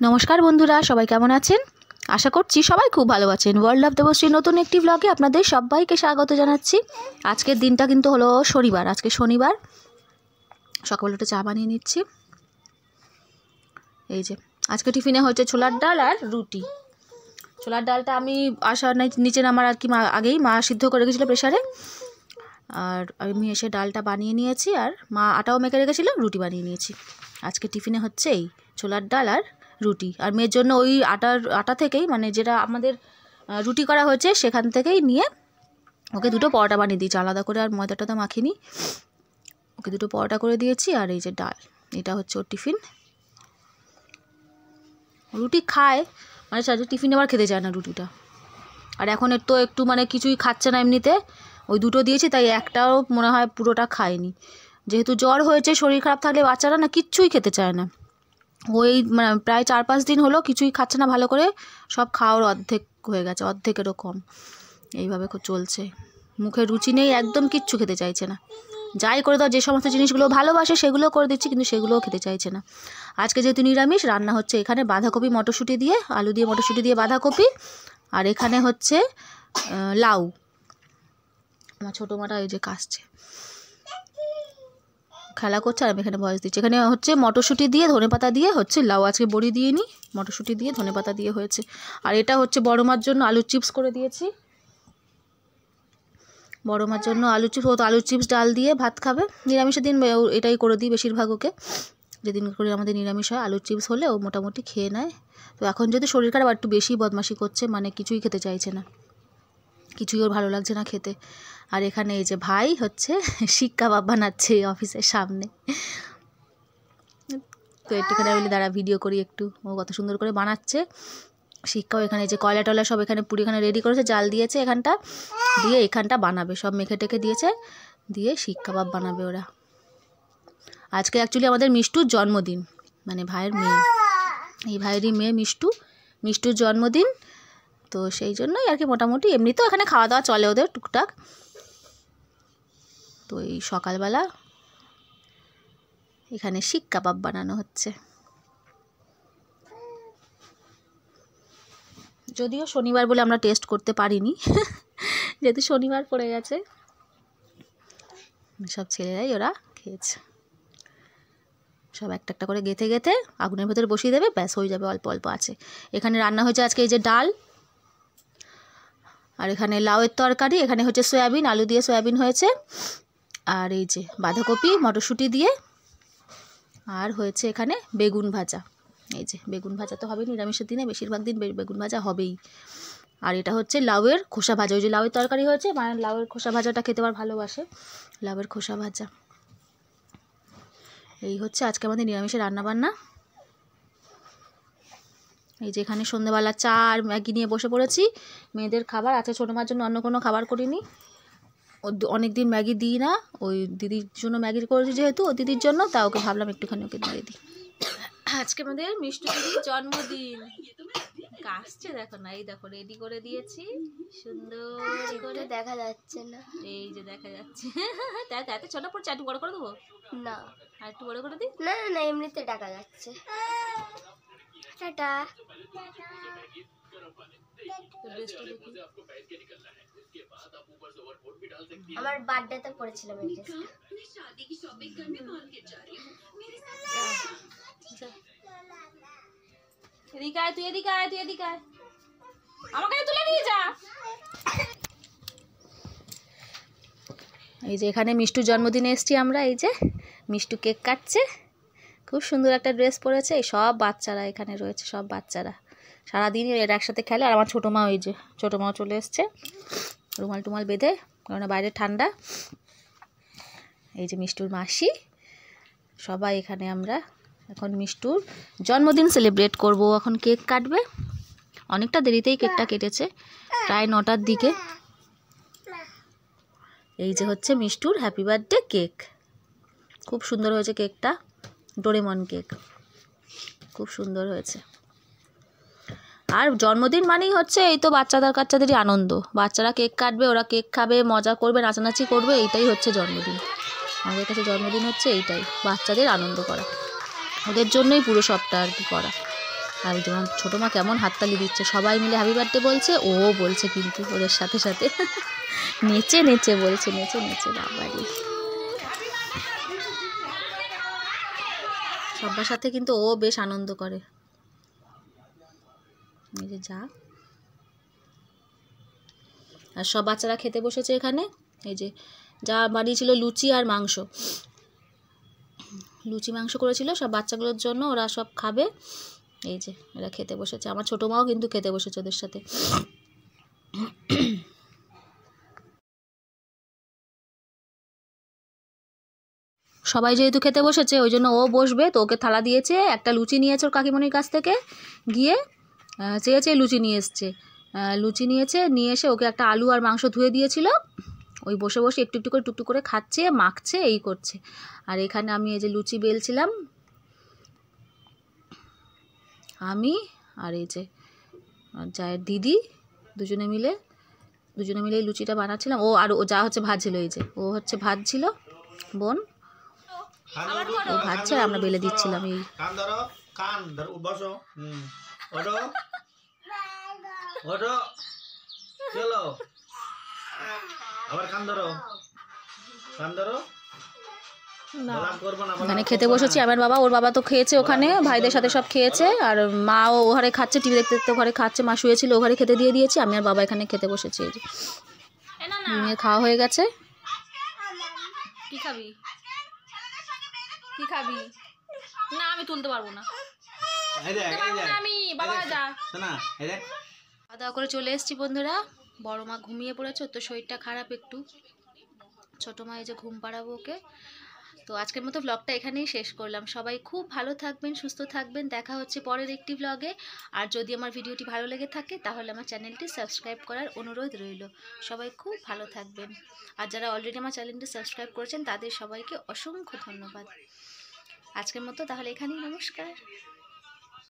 নমস্কার বন্ধুরা, সবাই কেমন আছেন? আশা করছি সবাই খুব ভালো আছেন। ওয়ার্ল্ড অফ দেবশ্রীর নতুন একটি ব্লগে আপনাদের সবাইকে স্বাগত জানাচ্ছি। আজকের দিনটা কিন্তু হলো শনিবার। আজকে শনিবার, সকালে উঠে চা বানিয়ে নিচ্ছি। এই যে আজকে টিফিনে হচ্ছে ছোলার ডাল আর রুটি। ছোলার ডালটা আমি নিচে নামার আর কি আগেই মা সিদ্ধ করে রেখেছিলো প্রেশারে, আর আমি এসে ডালটা বানিয়ে নিয়েছি, আর মা আটাও মেখে রেখেছিল, রুটি বানিয়ে নিয়েছি। আজকে টিফিনে হচ্ছে এই ছোলার ডাল আর রুটি। আর মেয়ের জন্য ওই আটা থেকেই, মানে যেটা আমাদের রুটি করা হয়েছে সেখান থেকেই নিয়ে ওকে দুটো পরোটা বানিয়ে দিয়েছি, আলাদা করে আর ময়দাটা মাখিনি। ওকে দুটো পরোটা করে দিয়েছি। আর এই যে ডাল, এটা হচ্ছে ওর টিফিন। রুটি খায়, মানে সাথে টিফিনে আবার খেতে চায় না রুটিটা। আর এখন তো একটু মানে কিছুই খাচ্ছে না এমনিতে, ওই দুটো দিয়েছি, তাই একটাও মনে হয় পুরোটা খায়নি। যেহেতু জ্বর হয়েছে, শরীর খারাপ থাকলে বাচ্চারা না কিচ্ছুই খেতে চায় না। ওই মানে প্রায় 4-5 দিন হলো কিছুই খাচ্ছে না ভালো করে, সব খাওয়ার অর্ধেক হয়ে গেছে, অর্ধেকেরও কম। এইভাবে চলছে, মুখে রুচি নেই, একদম কিচ্ছু খেতে চাইছে না। যাই করে দাও, যে সমস্ত জিনিসগুলো ভালোবাসে সেগুলো করে দিচ্ছি, কিন্তু সেগুলোও খেতে চাইছে না। আজকে যেহেতু নিরামিষ, রান্না হচ্ছে এখানে বাঁধাকপি মটরশুঁটি দিয়ে, আলু দিয়ে মটরশুঁটি দিয়ে বাঁধাকপি, আর এখানে হচ্ছে লাউ। আমার ছোটো মাটা এই যে কাশছে, খেলা করছে, আর আমি এখানে ভয়েস দিচ্ছি। এখানে হচ্ছে মটরশুঁটি দিয়ে ধনেপাতা দিয়ে হচ্ছে লাউ, আজকে বড়ি দিয়ে নিই, মটরশুঁটি দিয়ে ধনেপাতা দিয়ে হয়েছে। আর এটা হচ্ছে বড় মার জন্য আলুর চিপস করে দিয়েছি। বড় মার জন্য আলুর চিপস, ও তো আলুর চিপস ডাল দিয়ে ভাত খাবে। নিরামিষের দিন এটাই করে দিই বেশিরভাগ ওকে, যেদিন করে আমাদের নিরামিষ হয় আলুর চিপস হলে ও মোটামুটি খেয়ে নেয়। তো এখন যদি শরীর খারাপ, একটু বেশি বদমাশি করছে, মানে কিছুই খেতে চাইছে না, কিছুই ওর ভালো লাগছে না খেতে। আর এখানে এই যে ভাই হচ্ছে শিক কাবাব বানাচ্ছে অফিসের সামনে। তো একটুখানি বলি দাঁড়া ভিডিও করি একটু, ও কত সুন্দর করে বানাচ্ছে। শিক্ষাও এখানে যে কয়লা টয়লা সব এখানে পুরি এখানে রেডি করেছে, জাল দিয়েছে, এখানটা দিয়ে এখানটা বানাবে, সব মেখে টেকে দিয়েছে, দিয়ে শিক কাবাব বানাবে ওরা। আজকে অ্যাকচুয়ালি আমাদের মিষ্টুর জন্মদিন, মানে ভাইয়ের মেয়ে, এই ভাইয়েরই মেয়ে মিষ্টুর জন্মদিন। তো সেই জন্যই আর কি, মোটামুটি এমনিতেও এখানে খাওয়া দাওয়া চলে ওদের টুকটাক। তো এই সকালবেলা এখানে শিক কাবাব বানানো হচ্ছে। যদিও শনিবার বলে আমরা টেস্ট করতে পারিনি, যেহেতু শনিবার পড়ে গেছে। সব ছেলেরাই ওরা খেয়েছে, সব একটা একটা করে গেঁথে গেঁথে আগুনের ভেতরে বসিয়ে দেবে, ব্যাস হয়ে যাবে, অল্প অল্প আছে। এখানে রান্না হয়েছে আজকে এই যে ডাল, আর এখানে লাউয়ের তরকারি, এখানে হচ্ছে সয়াবিন, আলু দিয়ে সয়াবিন হয়েছে, আর এই যে বাঁধাকপি মটরশুঁটি দিয়ে, আর হয়েছে এখানে বেগুন ভাজা। এই যে বেগুন ভাজা তো হবেই, নিরামিষের দিনে বেশিরভাগ দিন বেগুন ভাজা হবেই। আর এটা হচ্ছে লাউয়ের খোসা ভাজা, ওই যে লাউয়ের তরকারি হয়েছে, মানে লাউয়ের খোসা ভাজাটা খেতে আবার ভালোবাসে, লাউয়ের খোসা ভাজা। এই হচ্ছে আজকে আমাদের নিরামিষের রান্নাবান্না। এই যে এখানে সন্ধ্যেবেলা চা আর ম্যাগি নিয়ে বসে পড়েছি, মেয়েদের খাবার। আজকে ছোটো মার জন্য অন্য কোনো খাবার করিনি, অনেক দিন ম্যাগি দিই না, ওই দিদির জন্য ম্যাগি করেছি যেহেতু, ও দিদির জন্য, তা ওকে ভাবলাম একটুখানি ওকে দিয়ে দিই। আজকে আমাদের মিষ্টি দিদির জন্মদিন, কাশছে দেখো না, এই দেখো রেডি করে দিয়েছি সুন্দর করে, দেখা যাচ্ছে না, এই যে দেখা যাচ্ছে। তাই এত ছোট পড়ছে, একটু বড় করে দেবো না আর একটু বড় করে দিই। না না এমনিতে দেখা যাচ্ছে। টাটা। আমার বার্থডেতে পড়েছিলাম এই ড্রেসটা। এদিকে আয়, তুই এদিকে আয়, তুই এদিকে আয়, আমাকে তুলে নিয়ে যা। এই যে এখানে মিষ্টুর জন্মদিনে এসছি আমরা, এই যে মিষ্টু কেক কাটছে, খুব সুন্দর একটা ড্রেস পরেছে। এই সব বাচ্চারা এখানে রয়েছে, সব বাচ্চারা সারাদিন এরা একসাথে খেলে। আর আমার ছোটো মা, ওই যে ছোটো মাও চলে এসছে রুমাল টুমাল বেঁধে, কারণ বাইরে ঠান্ডা। এই যে মিষ্টুর মাসি, সবাই এখানে আমরা এখন মিষ্টুর জন্মদিন সেলিব্রেট করব। এখন কেক কাটবে, অনেকটা দেরিতেই কেকটা কেটেছে, প্রায় 9টার দিকে। এই যে হচ্ছে মিষ্টুর হ্যাপি বার্থডে কেক, খুব সুন্দর হয়েছে কেকটা, ডোরেমন কেক, খুব সুন্দর হয়েছে। আর জন্মদিন মানেই হচ্ছে এই তো কাচ্চাদেরই আনন্দ, বাচ্চারা কেক কাটবে, ওরা কেক খাবে, মজা করবে, নাচানাচি করবে, এইটাই হচ্ছে জন্মদিন। আমাদের কাছে জন্মদিন হচ্ছে এইটাই, বাচ্চাদের আনন্দ করা, ওদের জন্যই পুরো সবটা আর কি করা। আর তোমার ছোটো মা কেমন হাততালি দিচ্ছে, সবাই মিলে হ্যাপি বার্থডে বলছে, ও বলছে কিন্তু ওদের সাথে সাথে নেচে নেচে বলছে, নেচে নেচে বাবারি। সবার সাথে কিন্তু ও বেশ আনন্দ করে। এই যে যা, আর সব বাচ্চারা খেতে বসেছে এখানে। এই যে যা বানিয়েছিল লুচি আর মাংস, লুচি মাংস করেছিল সব বাচ্চাগুলোর জন্য, ওরা সব খাবে। এই যে এরা খেতে বসেছে, আমার ছোটো মাও কিন্তু খেতে বসেছে ওদের সাথে। সবাই যেহেতু খেতে বসেছে ওই জন্য ও বসবে, তো ওকে থালা দিয়েছে, একটা লুচি নিয়েছে ওর কাকিমণির কাছ থেকে, গিয়ে চেয়ে চেয়ে লুচি নিয়ে এসছে। লুচি নিয়েছে, নিয়ে এসে ওকে একটা আলু আর মাংস ধুয়ে দিয়েছিল, ওই বসে বসে একটু একটু করে টুকটুক করে খাচ্ছে, মাখছে, এই করছে। আর এখানে আমি এই যে লুচি বেলছিলাম, আমি আর এই যে জায়ের দিদি দুজনে মিলে এই লুচিটা বানাচ্ছিলাম। ও আর ও যা হচ্ছে ভাজছিল, এই যে ও হচ্ছে ভাজছিল বোন, ও ভাজছে আর আমরা বেলে দিচ্ছিলাম। এই এখানে খেতে বসেছি, আমার বাবা, ওর বাবা তো খেয়েছে ওখানে ভাইদের সাথে সব খেয়েছে, আর মাও ও ঘরে খাচ্ছে, টিভি দেখতে দেখতে ঘরে খাচ্ছে, মা শুয়েছিল ও ঘরে খেতে দিয়ে দিয়েছি, আমি আর বাবা এখানে খেতে বসেছি। এই যে মেয়ের খাওয়া হয়ে গেছে। কি খাবি, কি খাবি? না আমি তুলতে পারবো না, আমি বাবা যা। খাওয়া দাওয়া করে চলে এসেছি বন্ধুরা, বড় মা ঘুমিয়ে পড়েছে, তো শরীরটা খারাপ একটু, ছোটো মা এই যে ঘুম পাড়াবো ওকে। তো আজকের মতো ব্লগটা এখানেই শেষ করলাম। সবাই খুব ভালো থাকবেন, সুস্থ থাকবেন, দেখা হচ্ছে পরের একটি ব্লগে। আর যদি আমার ভিডিওটি ভালো লেগে থাকে তাহলে আমার চ্যানেলটি সাবস্ক্রাইব করার অনুরোধ রইল। সবাই খুব ভালো থাকবেন, আর যারা অলরেডি আমার চ্যানেলটি সাবস্ক্রাইব করেছেন তাদের সবাইকে অসংখ্য ধন্যবাদ। আজকের মতো তাহলে এখানেই, নমস্কার।